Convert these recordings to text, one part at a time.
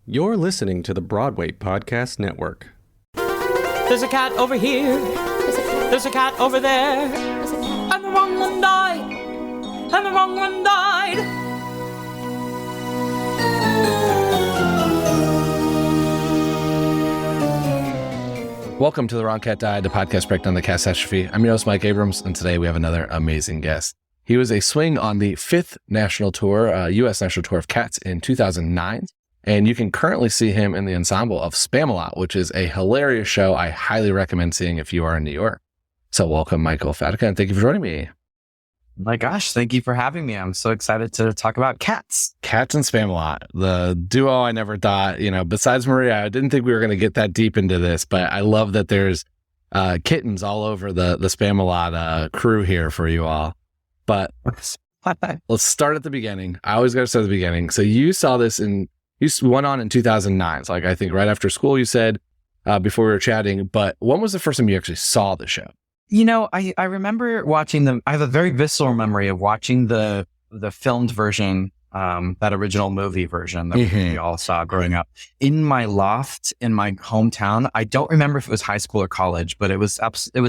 You're listening to the Broadway Podcast Network. There's a cat over here. There's a cat over there. And the wrong one died. And the wrong one died. Welcome to The Wrong Cat Died, the podcast breakdown the catastrophe. I'm your host, Mike Abrams, and today we have another amazing guest. He was a swing on the 5th national tour, U.S. national tour of Cats in 2009. And you can currently see him in the Ensemble of SPAMALOT, which is a hilarious show I highly recommend seeing if you are in New York. So welcome, Michael Fatica, and thank you for joining me. My gosh, thank you for having me. I'm so excited to talk about cats. Cats and SPAMALOT, the duo I never thought, besides Maria, I didn't think we were going to get that deep into this, but I love that there's kittens all over the SPAMALOT crew here for you all. But let's start at the beginning. I always got to start at the beginning. So you saw this you went on in 2009. So I think right after school, you said, before we were chatting, but when was the first time you actually saw the show? I remember watching them. I have a very visceral memory of watching the filmed version, that original movie version that we all saw growing up in my loft in my hometown. I don't remember if it was high school or college, but it was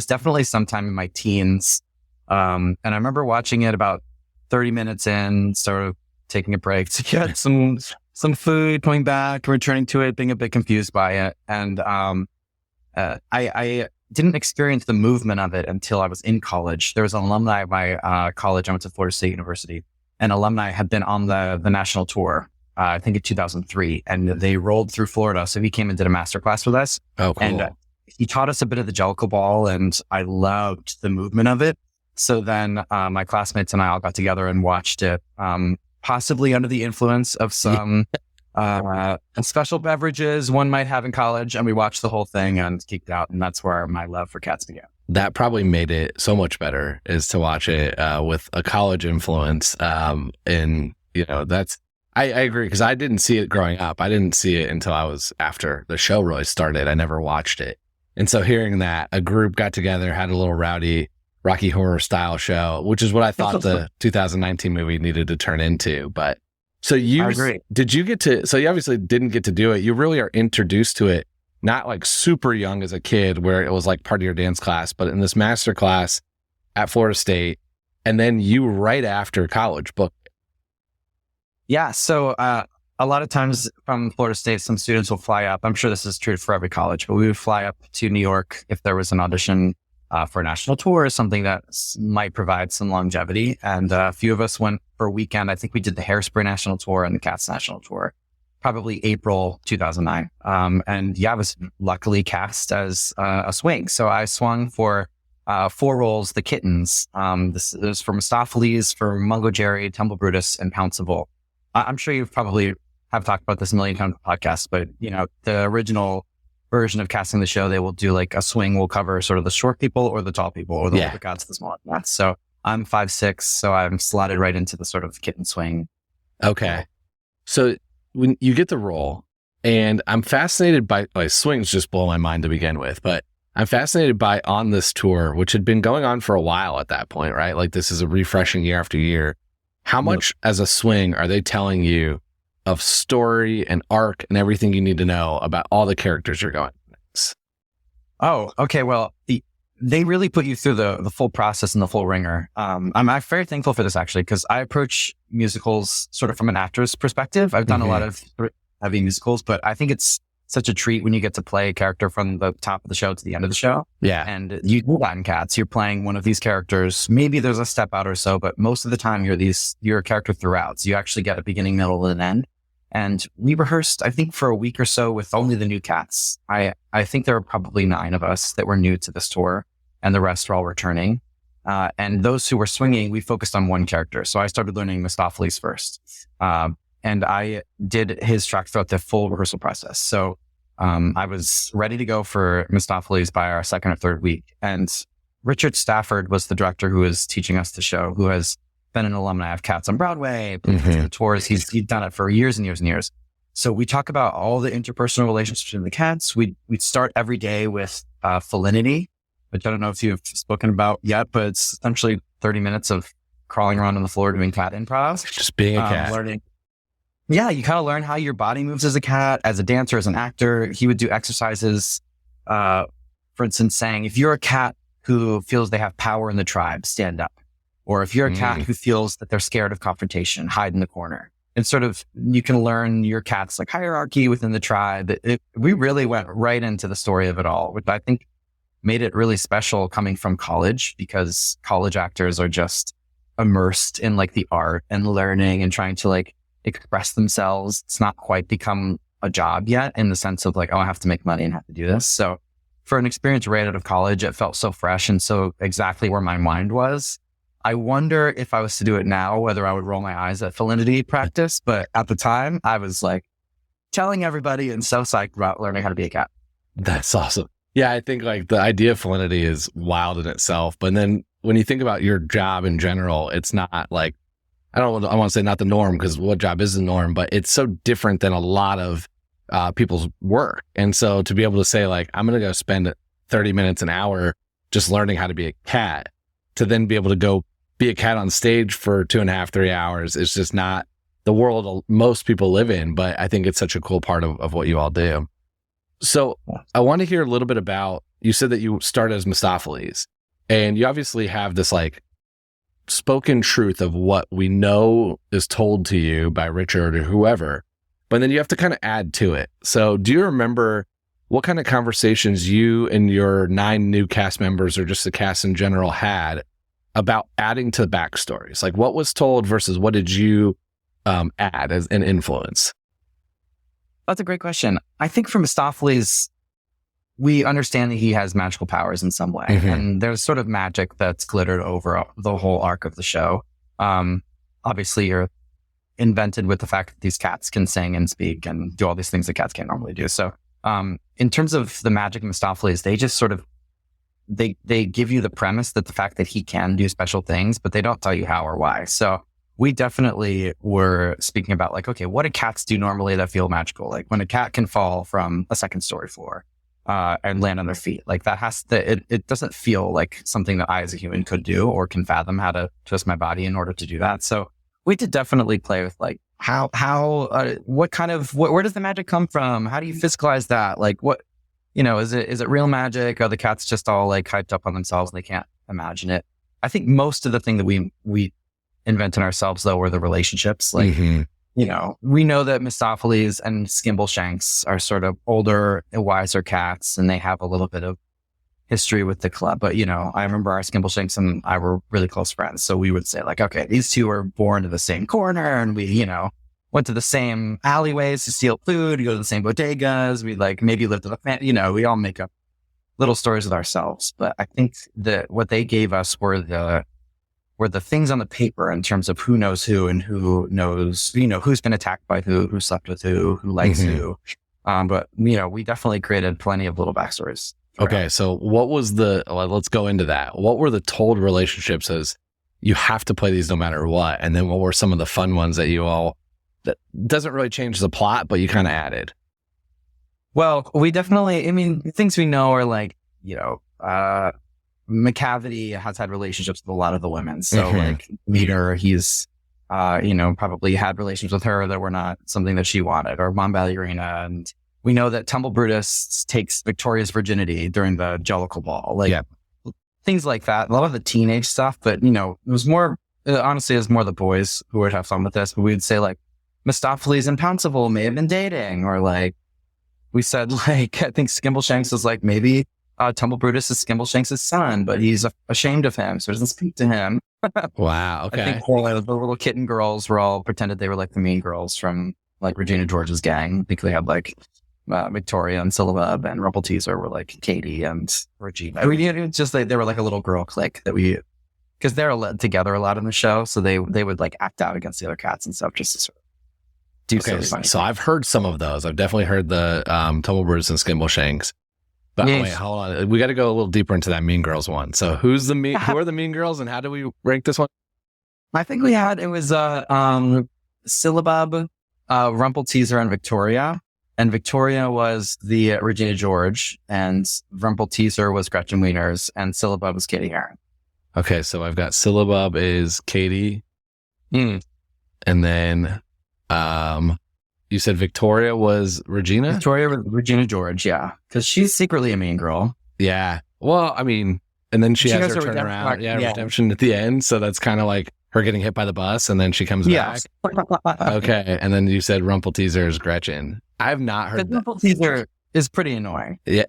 definitely sometime in my teens. And I remember watching it about 30 minutes in, sort of taking a break to get some food, coming back, returning to it, being a bit confused by it. And I didn't experience the movement of it until I was in college. There was an alumni of my college. I went to Florida State University, and alumni had been on the national tour, I think in 2003, and they rolled through Florida. So he came and did a masterclass with us. Oh, cool. And he taught us a bit of the Jellicle Ball, and I loved the movement of it. So then my classmates and I all got together and watched it, possibly under the influence of some special beverages one might have in college. And we watched the whole thing and geeked out. And that's where my love for cats began. That probably made it so much better, is to watch it with a college influence. And, that's, I agree, because I didn't see it growing up. I didn't see it until I was after the show really started. I never watched it. And so hearing that a group got together, had a little rowdy Rocky Horror style show, which is what I thought the 2019 movie needed to turn into. But so you obviously didn't get to do it. You really are introduced to it, not like super young as a kid where it was like part of your dance class, but in this master class at Florida State. And then you right after college booked it. Yeah. So, a lot of times from Florida State, some students will fly up. I'm sure this is true for every college, but we would fly up to New York if there was an audition for a national tour, or something that might provide some longevity. And a few of us went for a weekend. I think we did the Hairspray National Tour and the Cats National Tour, probably April 2009. And I was luckily cast as a swing. So I swung for 4 roles, the kittens. This is for Mistopheles, for Mungo Jerry, Tumble Brutus, and Pouncival. I'm sure you've probably have talked about this a million times on the podcast, but the original version of casting the show, they will do like a swing will cover sort of the short people or the tall people or the older cats, the small cats. So I'm 5'6", so I'm slotted right into the sort of kitten swing. Okay. So when you get the role, and I'm fascinated by swings just blow my mind to begin with, but I'm fascinated by on this tour, which had been going on for a while at that point, right? Like this is a refreshing year after year. How much as a swing are they telling you of story and arc and everything you need to know about all the characters you're going next? Oh, okay. Well, they really put you through the full process and the full ringer. I'm very thankful for this, actually, because I approach musicals sort of from an actor's perspective. I've done a lot of heavy musicals, but I think it's such a treat when you get to play a character from the top of the show to the end of the show. Yeah. And you do that in Cats. You're playing one of these characters. Maybe there's a step out or so, but most of the time you're a character throughout. So you actually get a beginning, middle, and an end. And we rehearsed, I think, for a week or so with only the new cats. I think there were probably 9 of us that were new to this tour, and the rest are all returning. And those who were swinging, we focused on one character. So I started learning Mistopheles first. And I did his track throughout the full rehearsal process. So I was ready to go for Mistopheles by our 2nd or 3rd week. And Richard Stafford was the director who was teaching us the show, who has been an alumni of Cats on Broadway, tours. He's done it for years and years and years. So we talk about all the interpersonal relationships between the cats. We'd start every day with felinity, which I don't know if you've spoken about yet, but it's essentially 30 minutes of crawling around on the floor doing cat improv. Just being a cat. Learning yeah, you kind of learn how your body moves as a cat, as a dancer, as an actor. He would do exercises, for instance, saying, if you're a cat who feels they have power in the tribe, stand up. Or if you're a cat who feels that they're scared of confrontation, hide in the corner. And sort of, you can learn your cat's like hierarchy within the tribe. We really went right into the story of it all, which I think made it really special coming from college, because college actors are just immersed in like the art and learning and trying to like express themselves. It's not quite become a job yet in the sense of like, oh, I have to make money and have to do this. So for an experience right out of college, it felt so fresh and so exactly where my mind was. I wonder if I was to do it now, whether I would roll my eyes at felinity practice. But at the time, I was like telling everybody and so psyched about learning how to be a cat. That's awesome. Yeah, I think like the idea of felinity is wild in itself. But then when you think about your job in general, it's not like, I want to say not the norm, because what job is the norm, but it's so different than a lot of people's work. And so to be able to say like, I'm going to go spend 30 minutes, an hour just learning how to be a cat, to then be able to go be a cat on stage for 2.5, 3 hours, is just not the world most people live in. But I think it's such a cool part of what you all do. So I want to hear a little bit about, you said that you started as Mistopheles, and you obviously have this like spoken truth of what we know is told to you by Richard or whoever, but then you have to kind of add to it. So do you remember what kind of conversations you and your 9 new cast members, or just the cast in general, had about adding to the backstories? Like what was told versus what did you add as an influence? That's a great question. I think for Mistopheles, we understand that he has magical powers in some way. And there's sort of magic that's glittered over the whole arc of the show. Obviously, you're invented with the fact that these cats can sing and speak and do all these things that cats can't normally do. So in terms of the magic of Mistopheles, they just sort of, they give you the premise that the fact that he can do special things, but they don't tell you how or why. So we definitely were speaking about like, okay, what do cats do normally that feel magical? Like when a cat can fall from a 2nd story floor and land on their feet, like that it doesn't feel like something that I as a human could do or can fathom how to twist my body in order to do that. So we did definitely play with like what kind of, where does the magic come from? How do you physicalize that? Like what, is it real magic? Are the cats just all like hyped up on themselves and they can't imagine it? I think most of the thing that we invented ourselves though were the relationships. Like, we know that Mistopheles and Skimbleshanks are sort of older and wiser cats, and they have a little bit of history with the club. But, I remember our Skimbleshanks and I were really close friends. So we would say like, okay, these two were born to the same corner, and we, went to the same alleyways to steal food, go to the same bodegas. We like maybe lived in a we all make up little stories with ourselves. But I think that what they gave us were the things on the paper in terms of who knows who and who knows, who's been attacked by who slept with who likes who. But, we definitely created plenty of little backstories. Okay. So what was let's go into that. What were the told relationships as you have to play these no matter what? And then what were some of the fun ones that you all, that doesn't really change the plot, but you kind of added? Well, we definitely, things we know are like, McCavity has had relationships with a lot of the women. So like Meter, he's, probably had relations with her that were not something that she wanted, or Mom Ballerina. And we know that Tumble Brutus takes Victoria's virginity during the Jellicle Ball, like things like that. A lot of the teenage stuff, but it was more, honestly, it was more the boys who would have fun with this. But we would say like Mistopheles and Pouncival may have been dating, or like we said, like, I think Skimbleshanks was like, maybe Tumble Brutus is Skimbleshanks' son, but he's ashamed of him, so he doesn't speak to him. Wow. Okay. I think the little kitten girls were all pretended they were like the mean girls from like Regina George's gang. I think they had like Victoria and Syllabub and Rumpelteazer were like Katie and Regina. It's just like they were like a little girl clique that because they're together a lot in the show, so they would like act out against the other cats and stuff just to sort of do something funny. So I've heard some of those. I've definitely heard the Tumble Brutus and Skimbleshanks. But wait, hold on. We got to go a little deeper into that Mean Girls one. So who are the Mean Girls, and how do we rank this one? I think it was Syllabub, Rumpelteazer, and Victoria. And Victoria was the Regina George, and Rumpelteazer was Gretchen Wieners, and Syllabub was Katie Heron. Okay, so I've got Syllabub is Katie, and then You said Victoria was Regina? Victoria was Regina George, yeah. Because she's secretly a mean girl. Yeah. Well, I mean, and then she has her turnaround. Yeah, redemption at the end. So that's kind of like her getting hit by the bus and then she comes back. Okay. And then you said Rumpelteazer is Gretchen. I have not heard that. Rumpelteazer is pretty annoying. Yeah.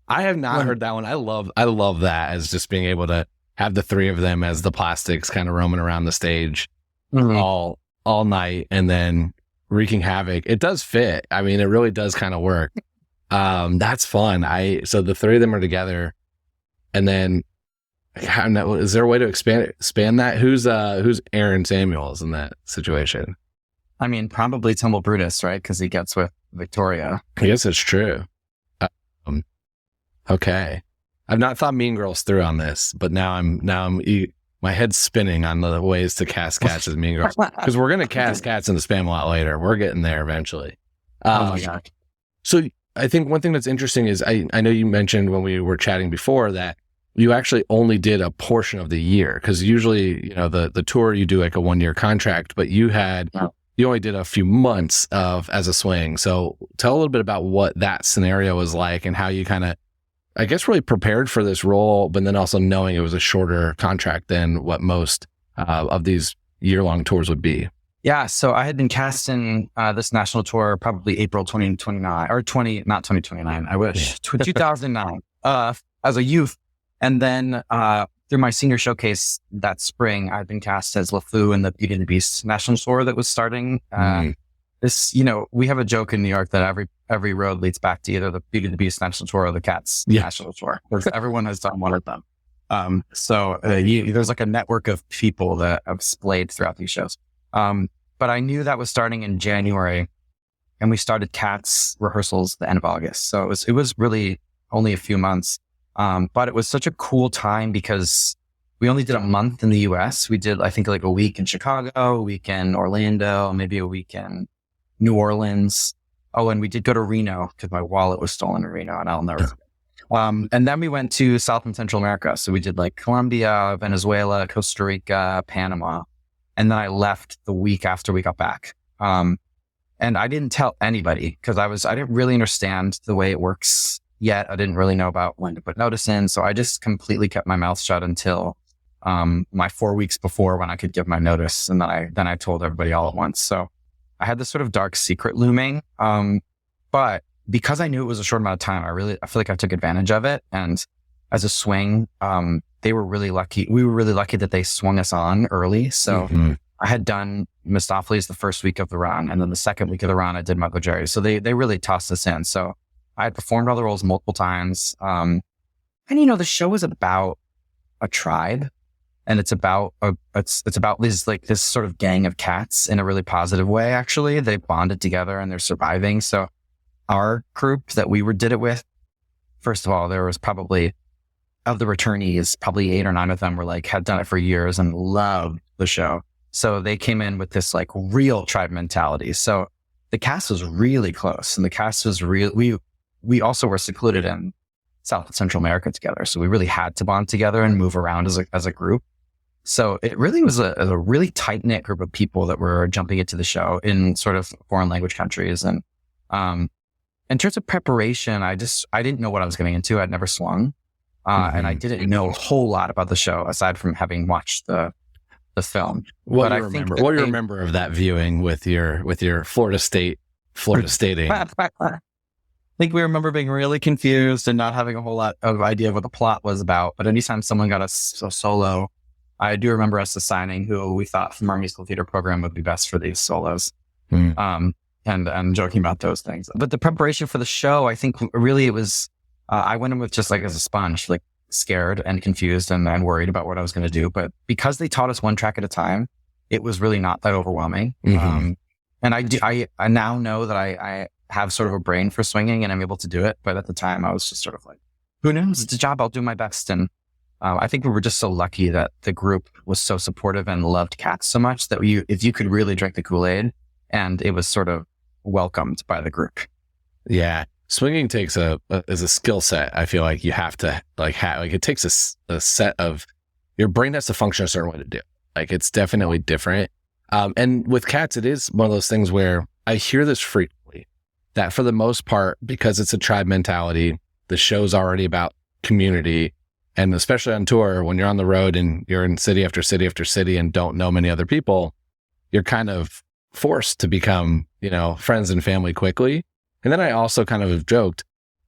I have not heard that one. I love that as just being able to have the three of them as the plastics kind of roaming around the stage all night and then wreaking havoc. It does fit. I mean, it really does kind of work. That's fun. So the three of them are together, and then is there a way to expand that? Who's Aaron Samuels in that situation? I mean, probably Tumble Brutus, right? Because he gets with Victoria. I guess it's true. Okay, I've not thought Mean Girls through on this, but now I'm my head's spinning on the ways to cast cats as Mean Girls, because we're gonna cast cats in the Spamalot later. We're getting there eventually. Oh my god! So I think one thing that's interesting is I know you mentioned when we were chatting before that you actually only did a portion of the year, because usually, you know, the tour you do like a 1-year contract, but you only did a few months as a swing. So tell a little bit about what that scenario was like and how you kind of, I guess, really prepared for this role, but then also knowing it was a shorter contract than what most of these year-long tours would be. Yeah, so I had been cast in this national tour probably April 2029, or not 2029, I wish, 2009, as a youth. And then through my senior showcase that spring, I'd been cast as LeFou in the Beauty and the Beast national tour that was starting. This, you know, we have a joke in New York that every road leads back to either the Beauty and the Beast national tour or the Cats national tour, because everyone has done one of them. So there's like a network of people that have splayed throughout these shows. But I knew that was starting in January, and we started Cats rehearsals the end of August. So it was really only a few months. But it was such a cool time because we only did a month in the US. We did, I think, like a week in Chicago, a week in Orlando, maybe a week in New Orleans. Oh, and we did go to Reno because my wallet was stolen in Reno, and I'll never forget. And then we went to South and Central America. So we did like Colombia, Venezuela, Costa Rica, Panama. And then I left the week after we got back. And I didn't tell anybody because I didn't really understand the way it works yet. I didn't really know about when to put notice in. So I just completely kept my mouth shut until my 4 weeks before, when I could give my notice. And then I told everybody all at once. So I had this sort of dark secret looming. But because I knew it was a short amount of time, I feel like I took advantage of it. And as a swing, they were really lucky. We were really lucky that they swung us on early. So I had done Mistopheles the first week of the run. And then the second week of the run, I did Michael Jerry. So they really tossed us in. So I had performed all the roles multiple times. And, you know, the show is about a tribe, and it's about this sort of gang of cats in a really positive way. Actually, they bonded together and they're surviving. So our group that we did it with, first of all, there was probably, of the returnees, probably 8 or 9 of them had done it for years and loved the show. So they came in with this like real tribe mentality. So the cast was really close, and the cast was we also were secluded in South and Central America together. So we really had to bond together and move around as a group. So it really was a really tight knit group of people that were jumping into the show in sort of foreign language countries. And in terms of preparation, I didn't know what I was getting into. I'd never swung. And I didn't know a whole lot about the show aside from having watched the film. What do you remember of that viewing with your Florida Stating? I think we remember being really confused and not having a whole lot of idea of what the plot was about. But anytime someone got a solo, I do remember us assigning who we thought from our musical theater program would be best for these solos. And joking about those things. But the preparation for the show, I think really it was, I went in with just like as a sponge, like scared and confused and worried about what I was going to do. But because they taught us one track at a time, it was really not that overwhelming. And I now know that I have sort of a brain for swinging and I'm able to do it. But at the time I was just sort of like, who knows? It's a job. I'll do my best. And I think we were just so lucky that the group was so supportive and loved Cats so much that if you could really drink the Kool-Aid, and it was sort of welcomed by the group. Yeah. Swinging takes is a skill set. I feel like you have to it takes a set of, your brain has to function a certain way to do. Like it's definitely different. And with cats, it is one of those things where I hear this frequently, that for the most part, because it's a tribe mentality, the show's already about community. And especially on tour, when you're on the road and you're in city after city after city and don't know many other people, you're kind of forced to become, friends and family quickly. And then I also kind of have joked,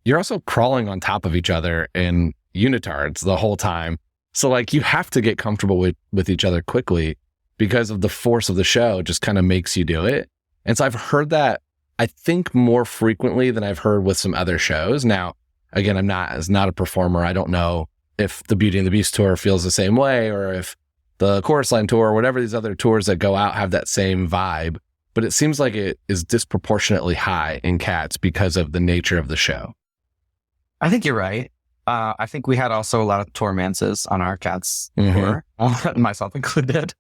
you're also crawling on top of each other in unitards the whole time. So like you have to get comfortable with each other quickly because of the force of the show just kind of makes you do it. And so I've heard that, I think, more frequently than I've heard with some other shows. Now, again, I'm not a performer. I don't know if the Beauty and the Beast tour feels the same way, or if the Chorus Line tour or whatever these other tours that go out have that same vibe. But it seems like it is disproportionately high in Cats because of the nature of the show. I think you're right. I think we had also a lot of tourmances on our Cats tour, myself included.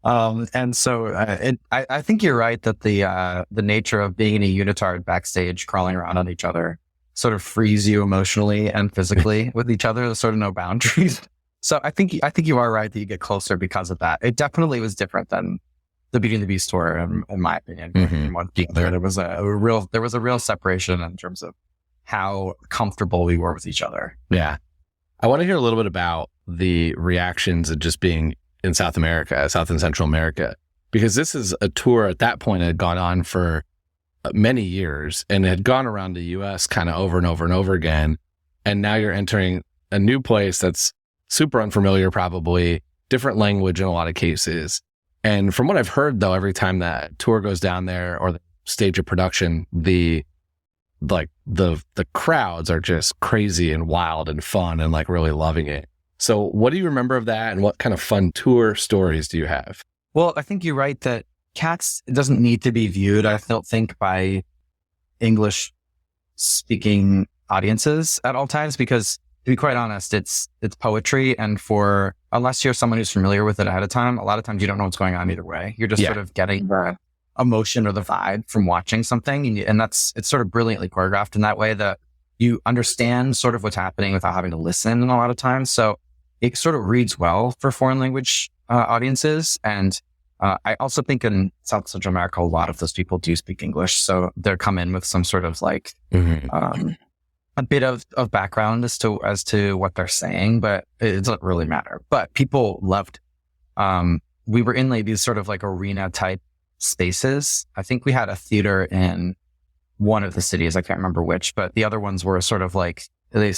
And so I think you're right that the nature of being in a unitard backstage, crawling around on each other, sort of frees you emotionally and physically with each other. There's sort of no boundaries. So I think you are right that you get closer because of that. It definitely was different than the Beauty and the Beast tour, in my opinion. There was a real separation in terms of how comfortable we were with each other. Yeah. I want to hear a little bit about the reactions of just being in South America, South and Central America, because this is a tour at that point that had gone on for many years and had gone around the US kind of over and over and over again. And now you're entering a new place that's super unfamiliar, probably different language in a lot of cases. And from what I've heard, though, every time that tour goes down there or the stage of production, the crowds are just crazy and wild and fun and like really loving it. So what do you remember of that, and what kind of fun tour stories do you have? Well, I think you're right that Cats doesn't need to be viewed, I don't think, by English speaking audiences at all times, because to be quite honest, it's poetry. And unless you're someone who's familiar with it ahead of time, a lot of times you don't know what's going on either way. You're just sort of getting the emotion or the vibe from watching something. And it's sort of brilliantly choreographed in that way that you understand sort of what's happening without having to listen a lot of times. So it sort of reads well for foreign language audiences. And I also think in South Central America, a lot of those people do speak English. So they're come in with some sort of like a bit of background as to what they're saying, but it doesn't really matter. But people loved we were in like these sort of like arena type spaces. I think we had a theater in one of the cities. I can't remember which, but the other ones were sort of like they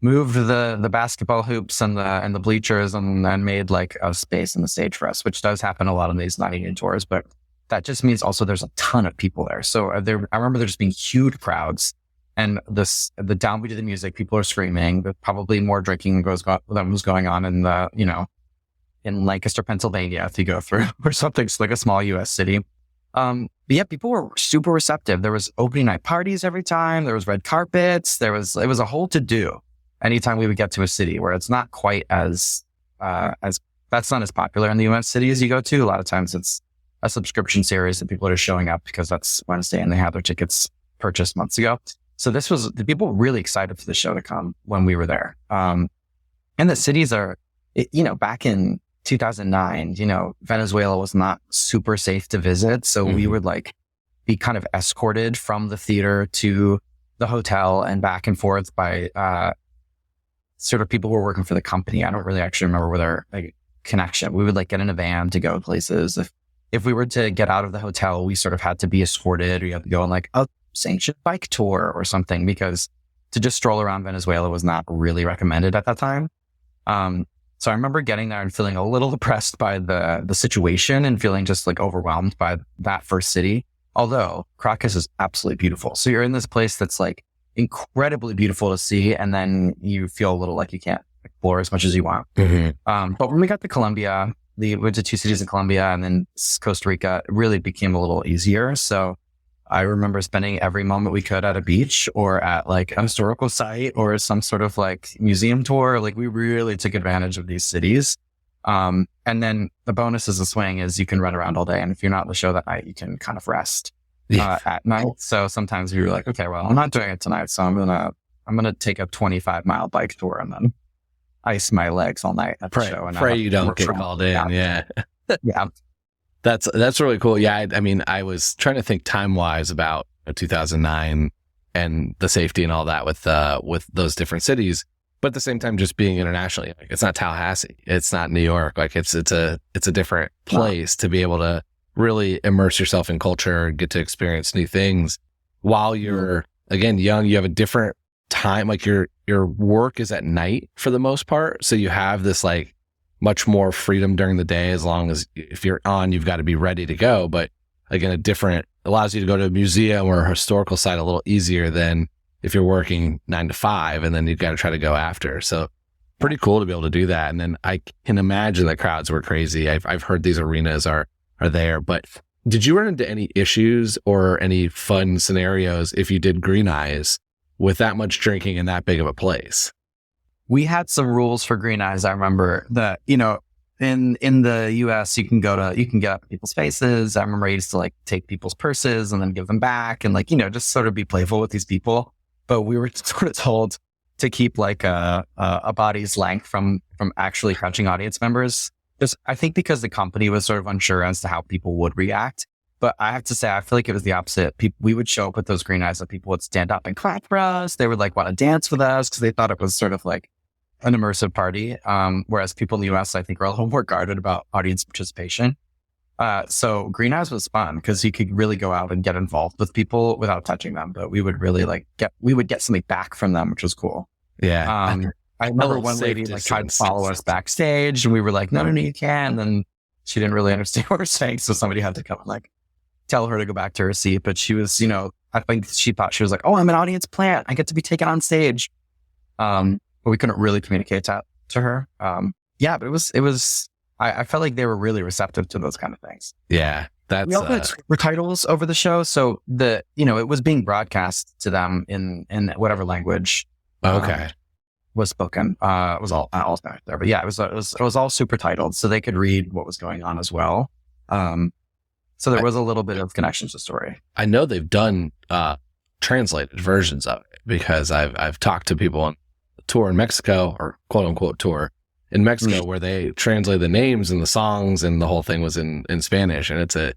moved the basketball hoops and the bleachers and made like a space in the stage for us, which does happen a lot on these non-union tours. But that just means also there's a ton of people there. So I remember there just being huge crowds, and the downbeat of the music, people are screaming. There's probably more drinking than was going on in in Lancaster, Pennsylvania, if you go through, or something like a small U.S. city. But yeah, people were super receptive. There was opening night parties every time. There was red carpets. It was a whole to do anytime we would get to a city where it's not quite as that's not as popular in the U.S. city as you go to. A lot of times it's a subscription series that people are showing up because that's Wednesday and they have their tickets purchased months ago. So the people were really excited for the show to come when we were there. And the cities are, back in 2009, Venezuela was not super safe to visit. So we would like be kind of escorted from the theater to the hotel and back and forth by sort of people who were working for the company. I don't really actually remember where their connection. We would like get in a van to go places. If we were to get out of the hotel, we sort of had to be escorted. We had to go on like a sanctioned bike tour or something, because to just stroll around Venezuela was not really recommended at that time. So I remember getting there and feeling a little depressed by the situation and feeling just like overwhelmed by that first city. Although Caracas is absolutely beautiful. So you're in this place that's like incredibly beautiful to see, and then you feel a little like you can't explore as much as you want. But when we got to Colombia, we went to 2 cities in Colombia and then Costa Rica, it really became a little easier. So I remember spending every moment we could at a beach or at like a historical site or some sort of like museum tour. Like we really took advantage of these cities. And then the bonus is the swing is you can run around all day. And if you're not in the show that night, you can kind of rest at night. So sometimes you're like, okay, well, I'm not doing it tonight. So I'm going to take a 25-mile bike tour and then ice my legs all night at the show. And pray you don't get called in. Yeah. Yeah. That's really cool. Yeah, I mean, I was trying to think time wise about 2009 and the safety and all that with those different cities, but at the same time, just being internationally, like, it's not Tallahassee, it's not New York, like it's a different place to be able to really immerse yourself in culture and get to experience new things while you're again young. You have a different time, like your work is at night for the most part, so you have this like much more freedom during the day, as long as if you're on, you've got to be ready to go. But again, allows you to go to a museum or a historical site a little easier than if you're working 9 to 5 and then you've got to try to go after. So pretty cool to be able to do that. And then I can imagine the crowds were crazy. I've heard these arenas are there, but did you run into any issues or any fun scenarios if you did Green Eyes with that much drinking in that big of a place? We had some rules for Green Eyes. I remember that, you know, in the US, you can get up in people's faces. I remember I used to like take people's purses and then give them back and like, you know, just sort of be playful with these people. But we were sort of told to keep like a body's length from actually touching audience members. Just, I think because the company was sort of unsure as to how people would react. But I have to say, I feel like it was the opposite. We would show up with those Green Eyes and people would stand up and clap for us. They would like want to dance with us because they thought it was sort of like an immersive party. Whereas people in the US, I think, are a little more guarded about audience participation. So Green Eyes was fun because you could really go out and get involved with people without touching them. But we would really get something back from them, which was cool. Yeah. I remember one lady like tried to follow us backstage and we were like, no, you can't. And then she didn't really understand what we're saying. So somebody had to come and like tell her to go back to her seat. But she was, you know, I think she thought she was like, oh, I'm an audience plant. I get to be taken on stage. But we couldn't really communicate that to her. But it was, I felt like they were really receptive to those kind of things. Yeah. We also had recitals over the show. So it was being broadcast to them in whatever language. Was spoken. It was all back there, but yeah, it was all super titled, so they could read what was going on as well. So there was a little bit of connection to the story. I know they've done translated versions of it because I've talked to people on the tour in Mexico, or quote unquote tour in Mexico, where they translate the names and the songs, and the whole thing was in Spanish, and it's a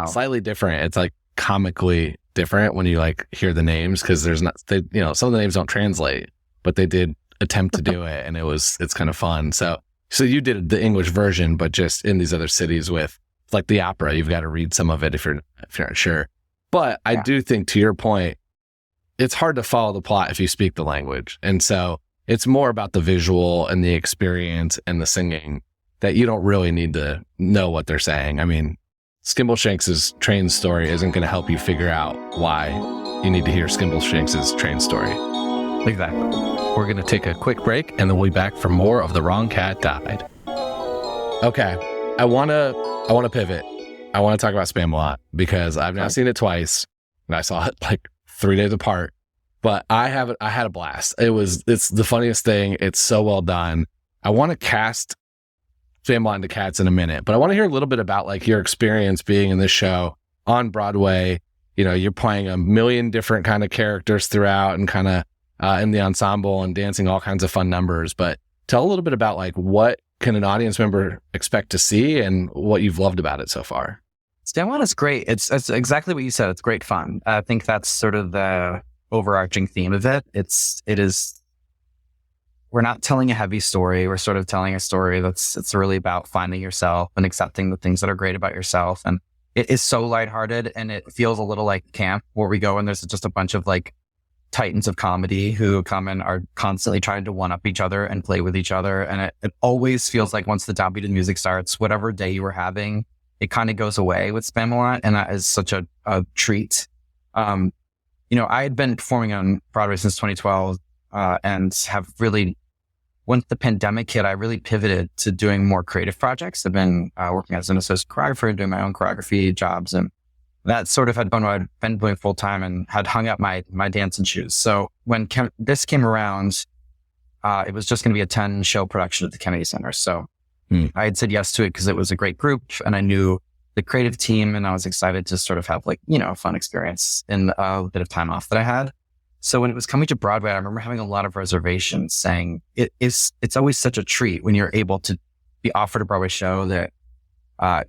slightly different. It's like comically different when you like hear the names because there's not, some of the names don't translate, but they did attempt to do it, and it's kind of fun. So you did the English version, but just in these other cities with like the opera, you've got to read some of it if you're not sure. But I do think, to your point, it's hard to follow the plot if you speak the language, and so it's more about the visual and the experience and the singing that you don't really need to know what they're saying. I mean, Skimbleshanks' train story isn't going to help you figure out why you need to hear Skimbleshanks' train story. Exactly. We're going to take a quick break, and then we'll be back for more of The Wrong Cat Died. Okay. I want to pivot. I want to talk about SPAMALOT because I've now seen it twice, and I saw it like 3 days apart, but I had a blast. It's the funniest thing. It's so well done. I want to cast SPAMALOT into Cats in a minute, but I want to hear a little bit about like your experience being in this show on Broadway. You know, you're playing a million different kind of characters throughout and kind of in the ensemble and dancing all kinds of fun numbers. But tell a little bit about like what can an audience member expect to see and what you've loved about it so far. SPAMALOT is great. It's exactly what you said. It's great fun. I think that's sort of the overarching theme of it. It is. We're not telling a heavy story. We're sort of telling a story it's really about finding yourself and accepting the things that are great about yourself. And it is so lighthearted, and it feels a little like camp where we go and there's just a bunch of like titans of comedy who come and are constantly trying to one up each other and play with each other. And it always feels like once the downbeat of music starts, whatever day you were having, it kind of goes away with SPAMALOT. And that is such a treat. I had been performing on Broadway since 2012 and have really, once the pandemic hit, I really pivoted to doing more creative projects. I've been working as an associate choreographer, doing my own choreography jobs, and that sort of had been what I'd been doing full time and had hung up my dancing shoes. So when this came around, it was just going to be a 10-show production at the Kennedy Center. So I had said yes to it because it was a great group and I knew the creative team, and I was excited to sort of have like, a fun experience in a bit of time off that I had. So when it was coming to Broadway, I remember having a lot of reservations saying it's always such a treat when you're able to be offered a Broadway show that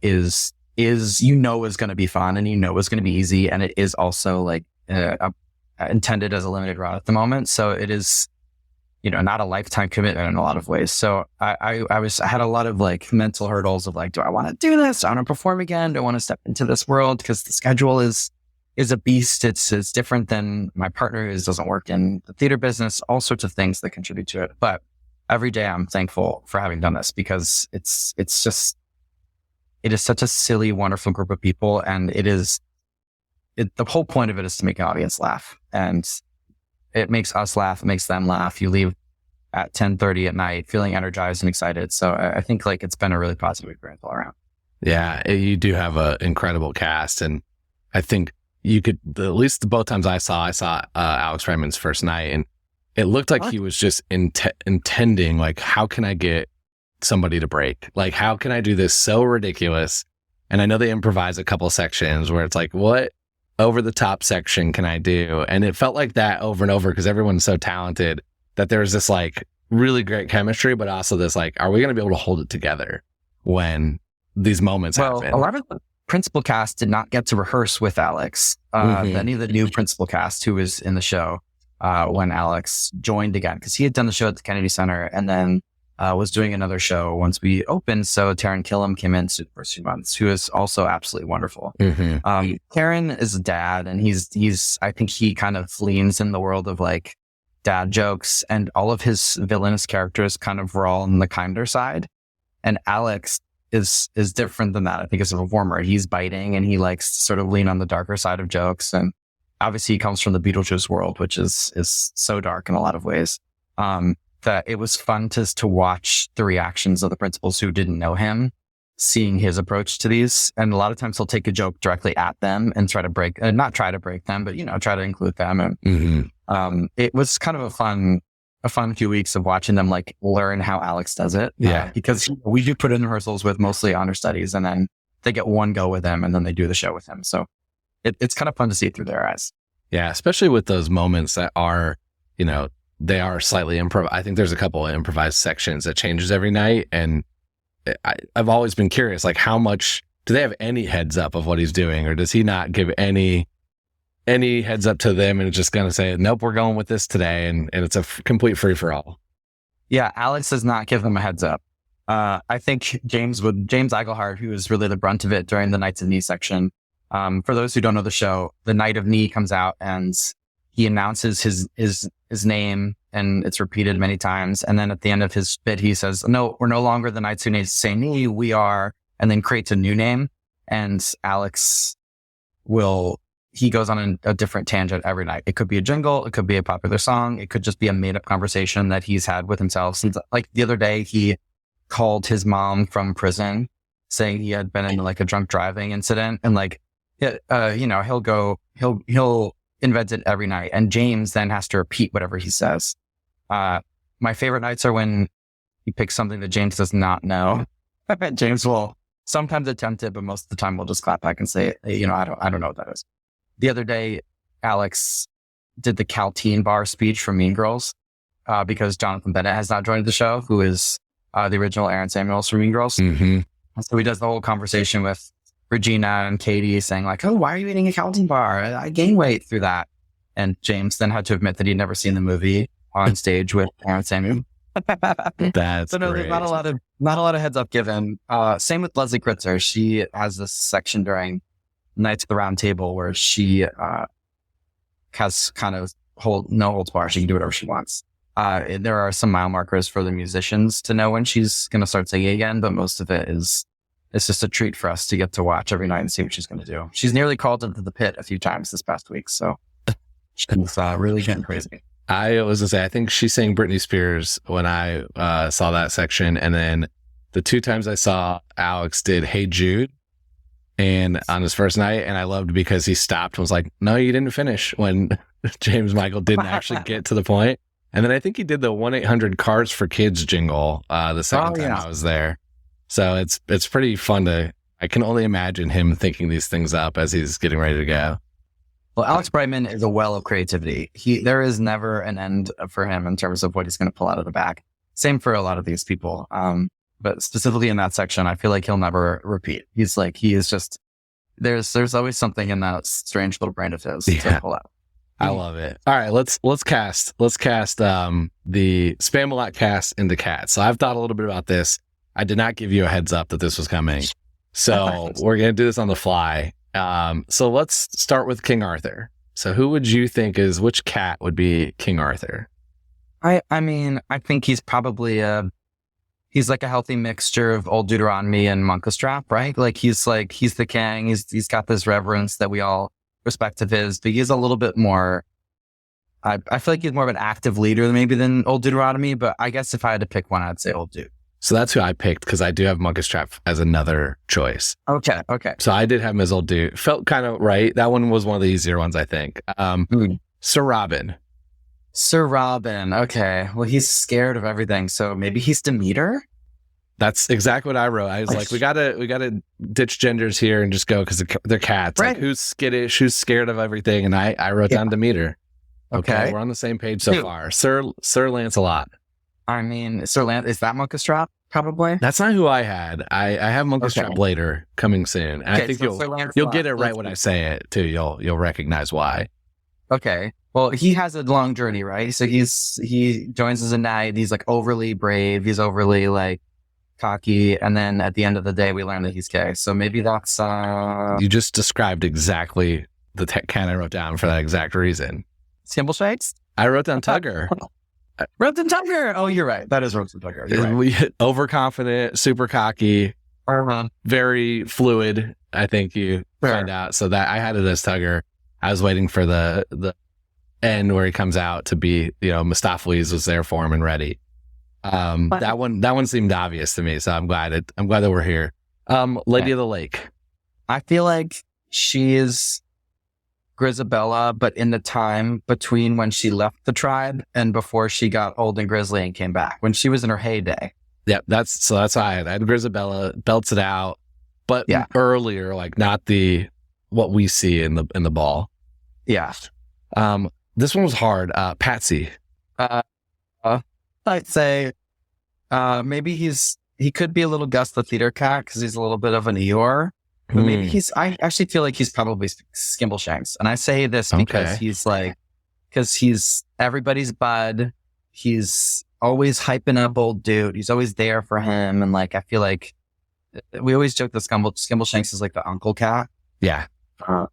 is is going to be fun and is going to be easy, and it is also like intended as a limited run at the moment. So it is, not a lifetime commitment in a lot of ways. So I had a lot of like mental hurdles of like, do I want to do this? Do I want to perform again? Do I want to step into this world? Because the schedule is a beast. It's different than my partner doesn't work in the theater business, all sorts of things that contribute to it. But every day I'm thankful for having done this, because it is such a silly, wonderful group of people. And the whole point of it is to make an audience laugh, and it makes us laugh. It makes them laugh. You leave at 10:30 at night feeling energized and excited. So I think like it's been a really positive experience all around. Yeah, you do have an incredible cast. And I think you could, at least both times I saw Alex Redmond's first night, and it looked like he was just intending, like, how can I get somebody to break? Like, how can I do this so ridiculous? And I know they improvise a couple sections where it's like, what over the top section can I do? And it felt like that over and over, because everyone's so talented that there's this like really great chemistry, but also this like, are we going to be able to hold it together when these moments happen? A lot of the principal cast did not get to rehearse with Alex. Any of the new principal cast who was in the show when Alex joined again, because he had done the show at the Kennedy Center and then was doing another show once we opened. So Taron Killam came in the first few months, who is also absolutely wonderful. Taron is a dad, and he's I think he kind of leans in the world of like dad jokes, and all of his villainous characters kind of were all on the kinder side. And Alex is different than that. I think as a performer, he's biting and he likes to sort of lean on the darker side of jokes. And obviously he comes from the Beetlejuice world, which is so dark in a lot of ways. That it was fun to watch the reactions of the principals who didn't know him, seeing his approach to these. And a lot of times he'll take a joke directly at them and try to break them, but try to include them. And it was kind of a fun few weeks of watching them like learn how Alex does it. Because we do put in rehearsals with mostly understudies, and then they get one go with him, and then they do the show with him. So it's kind of fun to see through their eyes. Yeah, especially with those moments that are, they are slightly improv. I think there's a couple of improvised sections that changes every night. And I've always been curious, like how much, do they have any heads up of what he's doing, or does he not give any heads up to them and it's just going to say, nope, we're going with this today. And it's a complete free for all. Yeah. Alex does not give them a heads up. I think James Eichelhart, who was really the brunt of it during the Nights of Knee section. For those who don't know the show, the Night of Knee comes out and he announces his name, and it's repeated many times. And then at the end of his bit, he says, no, we're no longer the Knights Who Need to Say Knee, we are, and then creates a new name. And Alex he goes on a different tangent every night. It could be a jingle, it could be a popular song, it could just be a made up conversation that he's had with himself. Since like the other day, he called his mom from prison saying he had been in like a drunk driving incident, and like, he'll invent it every night. And James then has to repeat whatever he says. My favorite nights are when he picks something that James does not know. James will sometimes attempt it, but most of the time we'll just clap back and say, hey, I don't know what that is. The other day, Alex did the Caltine bar speech from Mean Girls, because Jonathan Bennett has not joined the show, who is the original Aaron Samuels from Mean Girls. So he does the whole conversation with Regina and Katie saying like, oh, why are you eating a Caltine bar? I gained weight through that. And James then had to admit that he'd never seen the movie on stage with Aaron Samuel. That's so no, great. There's not a lot of heads up given. Same with Leslie Kritzer. She has this section during Nights of the Round Table where she has kind of no holds bar. She can do whatever she wants. There are some mile markers for the musicians to know when she's going to start singing again, but most of it it's just a treat for us to get to watch every night and see what she's going to do. She's nearly called into the pit a few times this past week, so she's really getting crazy. I was going to say, I think she sang Britney Spears when I saw that section. And then the two times I saw Alex did Hey Jude and on his first night, and I loved because he stopped and was like, no, you didn't finish, when James Michael didn't actually get to the point. And then I think he did the 1-800 Cars for Kids jingle the second time I was there. So it's pretty fun I can only imagine him thinking these things up as he's getting ready to go. Well, Alex Brightman is a well of creativity. There is never an end for him in terms of what he's going to pull out of the bag. Same for a lot of these people. but specifically in that section, I feel like he'll never repeat. He's like, he is just, there's always something in that strange little brain of his to pull out. I love it. All right, let's cast the SPAMALOT cast into Cat. So I've thought a little bit about this. I did not give you a heads up that this was coming. So we're going to do this on the fly. So let's start with King Arthur. So who would you think which cat would be King Arthur? I mean, I think he's probably he's like a healthy mixture of Old Deuteronomy and Monkestrap, right? Like he's the king. He's got this reverence that we all respect of his, but he's a little bit more, I feel like he's more of an active leader maybe than Old Deuteronomy, but I guess if I had to pick one, I'd say Old Deut. So that's who I picked because I do have Monkestrap as another choice. Okay. So I did have him as Old Deut. Felt kind of right. That one was one of the easier ones, I think. Sir Robin. Sir Robin. Okay. Well, he's scared of everything. So maybe he's Demeter? That's exactly what I wrote. I was like, we gotta ditch genders here and just go because they're cats. Right. Like, who's skittish? Who's scared of everything? And I wrote down Demeter. Okay, we're on the same page so far. Sir Lancelot. I mean, is that Monkestrap? Probably. That's not who I had. I have Monkestrap later, coming soon, and I think you'll get it right when I say it too. You'll recognize why. Okay. Well, he has a long journey, right? So he joins as a knight. He's like overly brave. He's overly like cocky, and then at the end of the day, we learn that he's gay. So maybe that's. You just described exactly the cat I wrote down for that exact reason. Skimbleshanks? I wrote down Tugger. Roten Tugger. Oh, you're right. That is Roten Tugger. You're right. Overconfident, super cocky, very fluid. I think you find out. So that I had it as Tugger. I was waiting for the end where he comes out to be, Mistopheles was there for him and ready. That one seemed obvious to me, so I'm glad that we're here. Lady of the Lake. I feel like she is Grisabella, but in the time between when she left the tribe and before she got old and grizzly and came back, when she was in her heyday. Yeah, that's why I had Grisabella, belts it out, but earlier, like not what we see in the ball. Yeah. This one was hard. Patsy. I'd say maybe he could be a little Gus the Theater Cat because he's a little bit of an Eeyore. But maybe I actually feel like he's probably Skimbleshanks. And I say this because he's everybody's bud. He's always hyping up Old Deut. He's always there for him. And like, I feel like we always joke that Skimbleshanks is like the uncle cat. Yeah.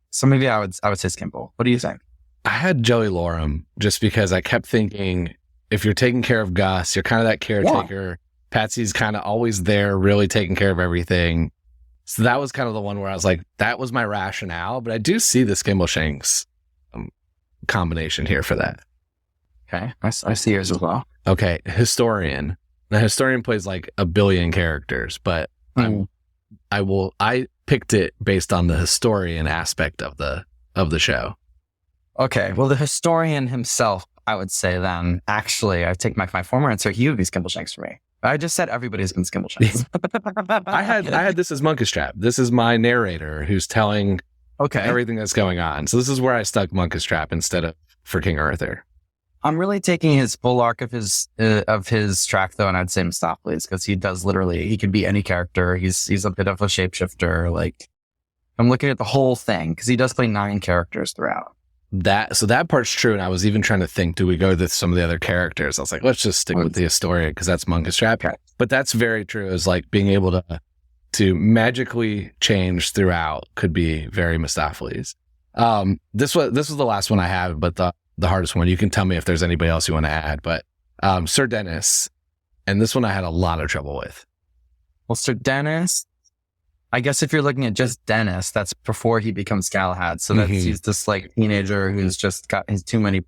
So maybe I would say Skimble. What do you think? I had Joey Lorem just because I kept thinking if you're taking care of Gus, you're kind of that caretaker. Yeah. Patsy's kind of always there, really taking care of everything. So that was kind of the one where I was like, that was my rationale, but I do see the Skimbleshanks combination here for that. Okay. I see yours as well. Okay. Historian. The historian plays like a billion characters, but I picked it based on the historian aspect of the show. Okay. Well, the historian himself, I would say then, actually, I take my former answer, he would be Skimbleshanks for me. I just said everybody's been Skimbleshanks. I had this as Monkestrap. This is my narrator who's telling everything that's going on. So this is where I stuck Monkestrap instead of for King Arthur. I'm really taking his full arc of his track though, and I'd say Mistopheles because he does he could be any character. He's a bit of a shapeshifter. Like I'm looking at the whole thing because he does play 9 characters throughout. That part's true, and I was even trying to think, do we go with some of the other characters? I was like, let's just stick with the historian because that's Monkestrap. Okay. But that's very true. Is like being able to magically change throughout could be very Mistopheles. This was the last one I have, but the hardest one. You can tell me if there's anybody else you want to add, but Sir Dennis, and this one I had a lot of trouble with. Well, Sir Dennis, I guess if you're looking at just Dennis, that's before he becomes Galahad. So that's he's this like teenager who's just got his too many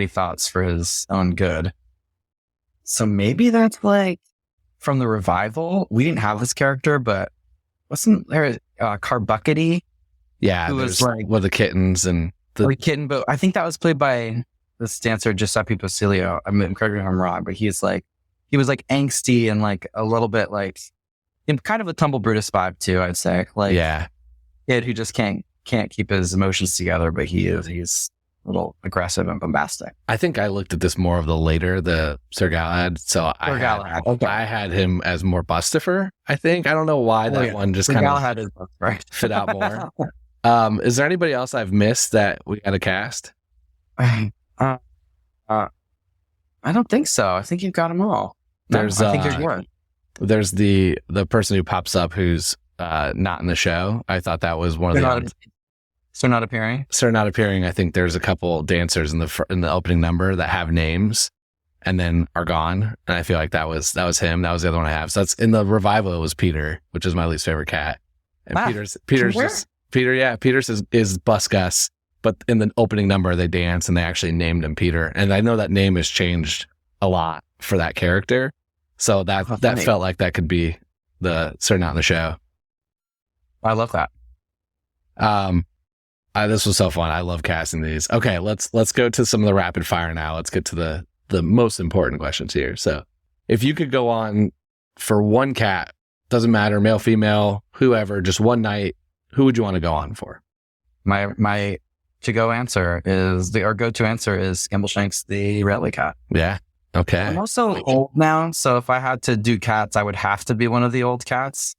thoughts for his own good. So maybe that's like from the revival. We didn't have this character, but wasn't there Carbuckety? Yeah, who was like one of the kittens and the kitten. But I think that was played by this dancer Giuseppe Posilio. I mean, correct me if I'm wrong, but he was like angsty and like a little bit like. In kind of a Tumble Brutus vibe too, I'd say. Like, kid who just can't keep his emotions together, but he's little aggressive and bombastic. I think I looked at this more of the later, the Sir Galahad. So I had him as more Bustifer, I think. I don't know why that one just kind of fit out more. Is there anybody else I've missed that we got to cast? I don't think so. I think you've got them all. I think there's one. There's the person who pops up who's not in the show. I thought that was one of the... Sir Not Appearing? Sir Not Appearing. I think there's a couple dancers in the opening number that have names and then are gone. And I feel like that was him. That was the other one I have. So that's in the revival. It was Peter, which is my least favorite cat. And Peter's is Bus Gus. But in the opening number, they dance and they actually named him Peter. And I know that name has changed a lot for that character. So that felt like that could be the Sir Not in the Show. I love that. This was so fun. I love casting these. Okay, let's go to some of the rapid fire now. Let's get to the most important questions here. So if you could go on for one cat, doesn't matter, male, female, whoever, just one night, who would you want to go on for? My to-go answer is, or go-to answer is Skimbleshanks, the railway cat. Yeah. Okay. I'm also old now, so if I had to do cats, I would have to be one of the old cats,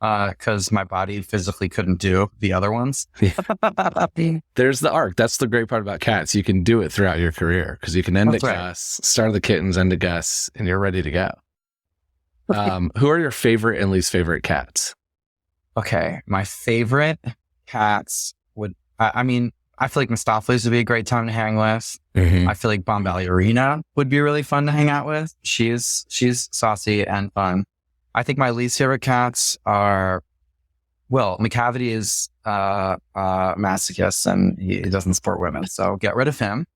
because my body physically couldn't do the other ones. There's the arc. That's the great part about cats. You can do it throughout your career because you can end at Gus, start of the kittens, end at Gus, and you're ready to go. Who are your favorite and least favorite cats? Okay, my favorite cats would, I feel like Mistopheles would be a great time to hang with. Mm-hmm. I feel like Bomb Ballerina would be really fun to hang out with. She's saucy and fun. I think my least favorite cats are, McCavity is masochist and he doesn't support women, so get rid of him.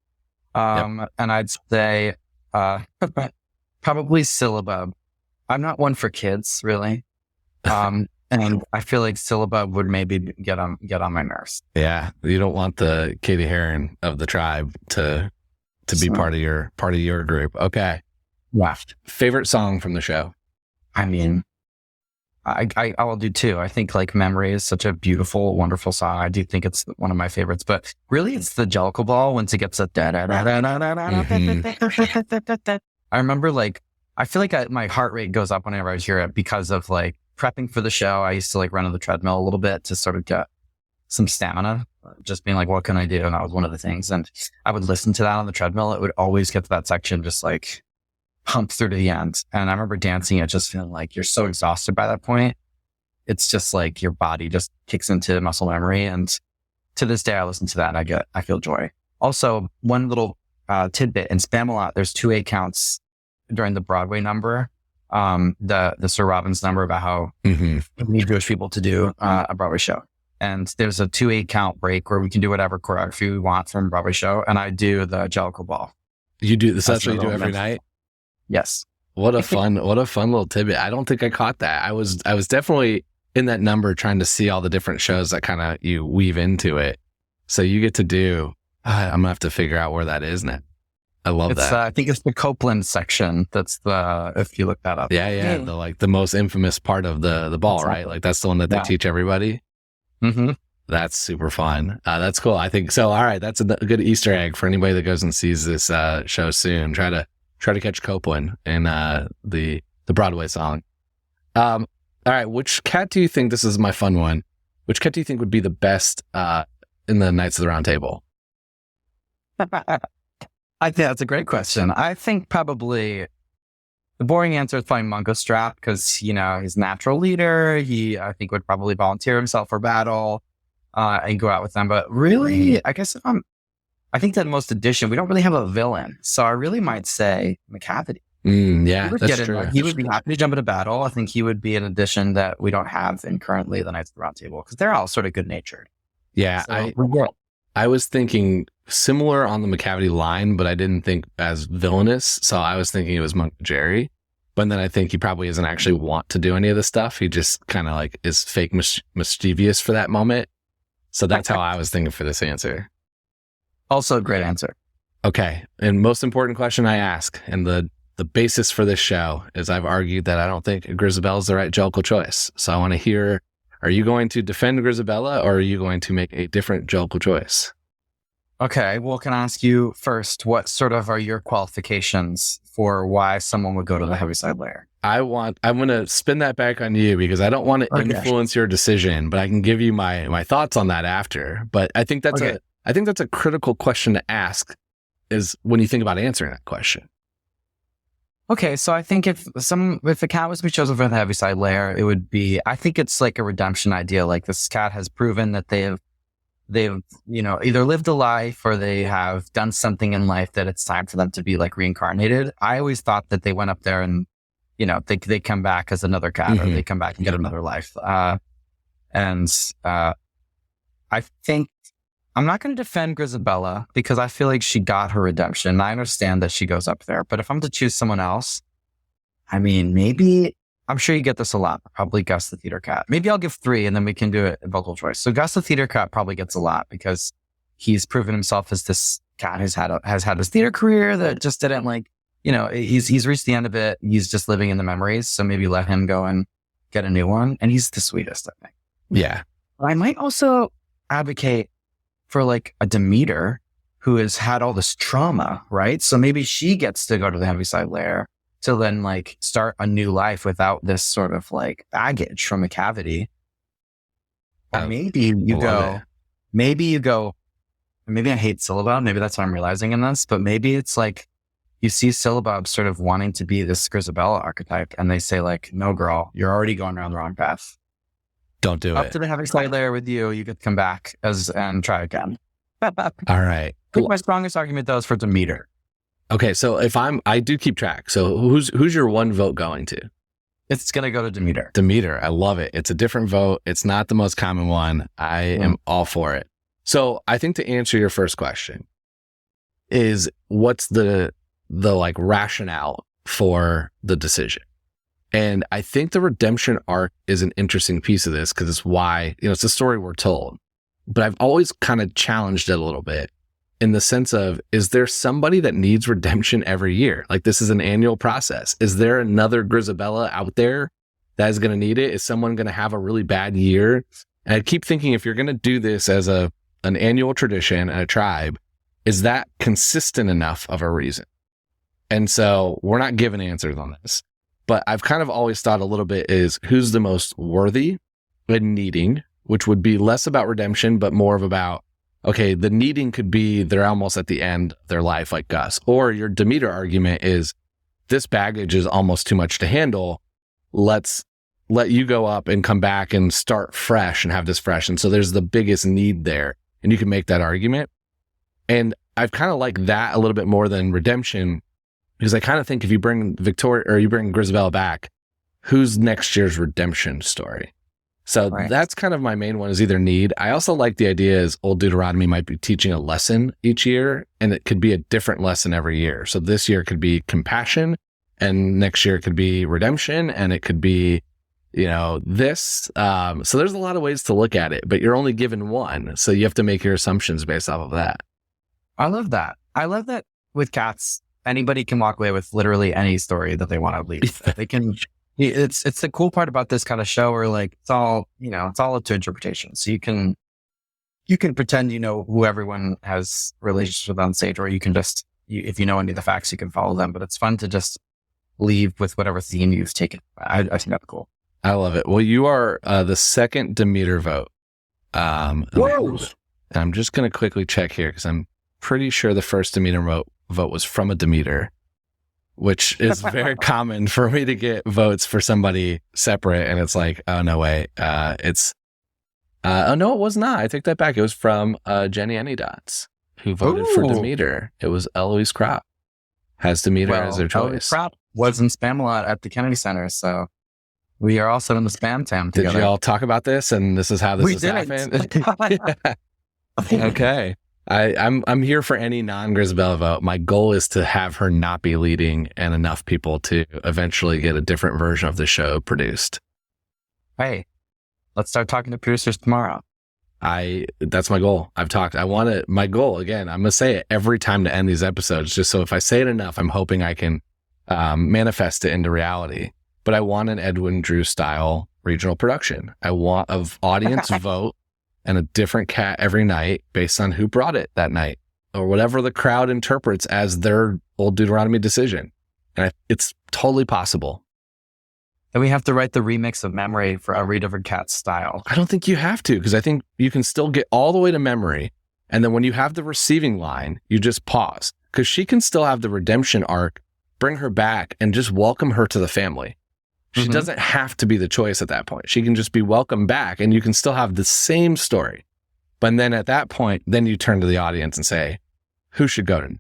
And I'd say probably Syllabub. I'm not one for kids, really. And I feel like Syllabub would maybe get on my nerves. Yeah, you don't want the Katie Heron of the tribe to be part of your group. Okay. Left. Favorite song from the show? I will do two. I think like Memory is such a beautiful, wonderful song. I do think it's one of my favorites, but really it's the Jellicle Ball once it gets a da da da da da da da. I remember I feel like my heart rate goes up whenever I hear it because of prepping for the show. I used to run on the treadmill a little bit to sort of get some stamina, just being what can I do? And that was one of the things. And I would listen to that on the treadmill. It would always get to that section, just pump through to the end. And I remember dancing it, just feeling you're so exhausted by that point. It's just your body just kicks into muscle memory. And to this day, I listen to that and I feel joy. Also, one little tidbit in SPAMALOT, there's 2 8 counts during the Broadway number. The Sir Robbins number about how we need Jewish people to do a Broadway show. And there's a 2 8 count break where we can do whatever choreography we want from a Broadway show. And I do the Jellicle Ball. You do this? That's what you do every night? Yes. What a fun little tidbit. I don't think I caught that. I was definitely in that number trying to see all the different shows that kind of you weave into it. So you get to do, I'm going to have to figure out where that is now. I love that. I think it's the Copeland section. That's if you look that up. Yeah. The most infamous part of the ball, exactly. Right? That's the one that they teach everybody. Mm-hmm. That's super fun. That's cool. I think so. All right. That's a good Easter egg for anybody that goes and sees this show soon. Try to catch Copeland in the Broadway song. All right. Which cat do you think, this is my fun one, which cat do you think would be the best in the Knights of the Round Table? I think that's a great question. I think probably the boring answer is probably Mungostrap because, he's a natural leader. I think would probably volunteer himself for battle and go out with them. But really, I guess I think that most edition, we don't really have a villain. So I really might say McCavity. Yeah, that's true. He would be happy to jump into battle. I think he would be an addition that we don't have in currently the Knights of the Round Table because they're all sort of good-natured. Yeah, so, I was thinking similar on the McCavity line, but I didn't think as villainous. So I was thinking it was Monk Jerry. But then I think he probably doesn't actually want to do any of this stuff. He just kind of is fake mischievous for that moment. So that's how I was thinking for this answer. Also a great answer. Okay. And most important question I ask, and the basis for this show is I've argued that I don't think Grisabella is the right Jellicle choice. So I want to hear, are you going to defend Grisabella or are you going to make a different Jellicle choice? Okay, well, can I ask you first, what sort of are your qualifications for why someone would go to the Heaviside Layer? I'm going to spin that back on you because I don't want to influence your decision, but I can give you my thoughts on that after. But I think that's a critical question to ask is when you think about answering that question. Okay, so I think if a cat was to be chosen for the Heaviside Layer, it would be, I think it's like a redemption idea. Like this cat has proven that they've either lived a life or they have done something in life that it's time for them to be like reincarnated. I always thought that they went up there and, they come back as another cat or they come back and get another life. I think I'm not going to defend Grisabella because I feel like she got her redemption. I understand that she goes up there, but if I'm to choose someone else, I mean, maybe, I'm sure you get this a lot, probably Gus the theater cat. Maybe I'll give 3 and then we can do it vocal choice. So Gus the theater cat probably gets a lot because he's proven himself as this cat has had his theater career that just didn't he's reached the end of it. He's just living in the memories. So maybe let him go and get a new one. And he's the sweetest, I think. Yeah. But I might also advocate for like a Demeter who has had all this trauma, right? So maybe she gets to go to the Heaviside Layer to then like start a new life without this sort of like baggage from a cavity. Or maybe you go, maybe I hate Syllabub. Maybe that's what I'm realizing in this, but maybe it's like you see Syllabub sort of wanting to be this Grisabella archetype and they say like, no girl, you're already going around the wrong path. Don't do it. Up to the Heaviside Layer with you, you could come back and try again. All right. I think my strongest argument though is for Demeter. Okay, so I do keep track. So who's your one vote going to? It's going to go to Demeter. Demeter, I love it. It's a different vote. It's not the most common one. I am all for it. So I think to answer your first question is what's the like rationale for the decision? And I think the redemption arc is an interesting piece of this because it's why, it's a story we're told. But I've always kind of challenged it a little bit in the sense of, is there somebody that needs redemption every year? Like this is an annual process. Is there another Grisabella out there that is going to need it? Is someone going to have a really bad year? And I keep thinking if you're going to do this as an annual tradition and a tribe, is that consistent enough of a reason? And so we're not given answers on this, but I've kind of always thought a little bit is who's the most worthy and needing, which would be less about redemption, but more of about, okay, the needing could be they're almost at the end of their life like Gus. Or your Demeter argument is this baggage is almost too much to handle. Let's let you go up and come back and start fresh and have this fresh. And so there's the biggest need there. And you can make that argument. And I've kind of like that a little bit more than redemption because I kind of think if you bring Victoria or you bring Grisabella back, who's next year's redemption story? So that's kind of my main one is either need. I also like the idea is Old Deuteronomy might be teaching a lesson each year and it could be a different lesson every year. So this year could be compassion and next year could be redemption and it could be, this. So there's a lot of ways to look at it, but you're only given one. So you have to make your assumptions based off of that. I love that. I love that with cats, anybody can walk away with literally any story that they want to leave. They can... It's the cool part about this kind of show where like it's all up to interpretation. So you can pretend who everyone has relationships with on stage, or you can just if you know any of the facts, you can follow them. But it's fun to just leave with whatever theme you've taken. I think that's cool. I love it. Well, you are the second Demeter vote. Whoa! I'm just going to quickly check here because I'm pretty sure the first Demeter vote was from a Demeter, which is very common for me to get votes for somebody separate. And it's like, oh, no way. No, it was not. I take that back. It was from Jenny Anydots who voted for Demeter. It was Eloise Kropp has Demeter as their choice. Eloise Kropp was in SPAMALOT at the Kennedy Center. So we are also in the Spam Tam together. Did you all talk about this? And this is how this has happened? Okay. I'm here for any non-Grisabella vote. My goal is to have her not be leading and enough people to eventually get a different version of the show produced. Hey, let's start talking to producers tomorrow. That's my goal. My goal, again, I'm going to say it every time to end these episodes, just so if I say it enough, I'm hoping I can manifest it into reality. But I want an Edwin Drew style regional production. I want an audience vote and a different cat every night based on who brought it that night. or whatever the crowd interprets as their old Deuteronomy decision. And it's totally possible. And we have to write the remix of Memory for a Read Over Cat's style. I don't think you have to, because I think you can still get all the way to Memory. And then when you have the receiving line, you just pause, because she can still have the redemption arc, bring her back, and just welcome her to the family. She doesn't have to be the choice at that point. She can just be welcomed back, and you can still have the same story. But then at that point, then you turn to the audience and say, who should go to?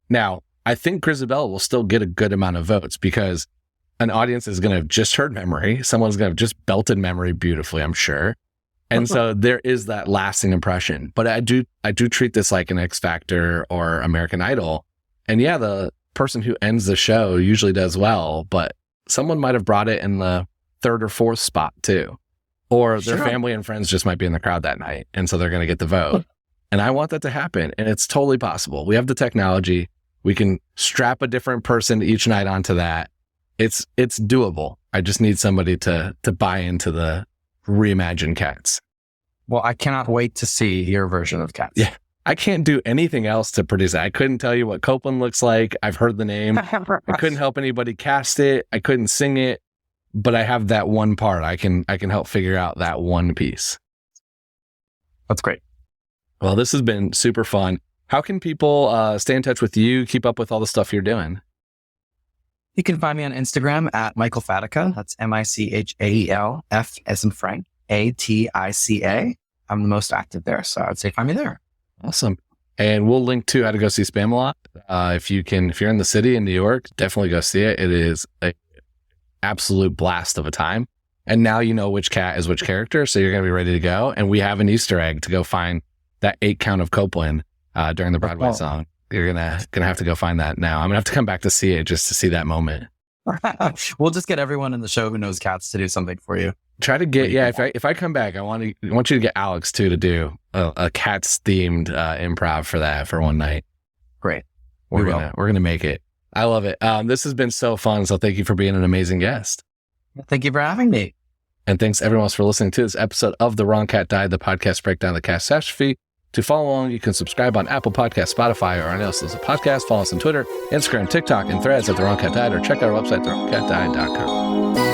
Now, I think Grisabella will still get a good amount of votes, because an audience is going to have just heard Memory. Someone's going to have just belted Memory beautifully, I'm sure. And so there is that lasting impression. But I do treat this like an X Factor or American Idol. And yeah, the person who ends the show usually does well, but someone might have brought it in the third or fourth spot too. Or their family and friends just might be in the crowd that night. And so they're going to get the vote. And I want that to happen. And it's totally possible. We have the technology. We can strap a different person each night onto that. It's doable. I just need somebody to buy into the reimagined Cats. Well, I cannot wait to see your version of Cats. Yeah. I can't do anything else to produce it. I couldn't tell you what Copeland looks like. I've heard the name. I couldn't help anybody cast it. I couldn't sing it, but I have that one part. I can help figure out that one piece. That's great. Well, this has been super fun. How can people stay in touch with you, keep up with all the stuff you're doing? You can find me on Instagram at Michael Fatica. That's Michael, F as in Frank, Atica. I'm the most active there, so I'd say find me there. Awesome. And we'll link to how to go see SPAMALOT. If you're in the city in New York, definitely go see it. It is an absolute blast of a time. And now you know which cat is which character, so you're going to be ready to go. And we have an Easter egg to go find that 8 count of Copeland during the Broadway song. You're gonna have to go find that now. I'm gonna have to come back to see it just to see that moment. We'll just get everyone in the show who knows cats to do something for you. Try to get if I come back, I want you to get Alex too to do a Cats themed improv for that for one night. Great. We're gonna make it. I love it. This has been so fun. So thank you for being an amazing guest. Thank you for having me. And thanks everyone else for listening to this episode of The Wrong Cat Died, the podcast breakdown of the catastrophe. To follow along, you can subscribe on Apple Podcasts, Spotify, or anywhere else as a podcast. Follow us on Twitter, Instagram, TikTok, and Threads at The Wrong Cat Died, or check out our website, thewrongcatdied.com.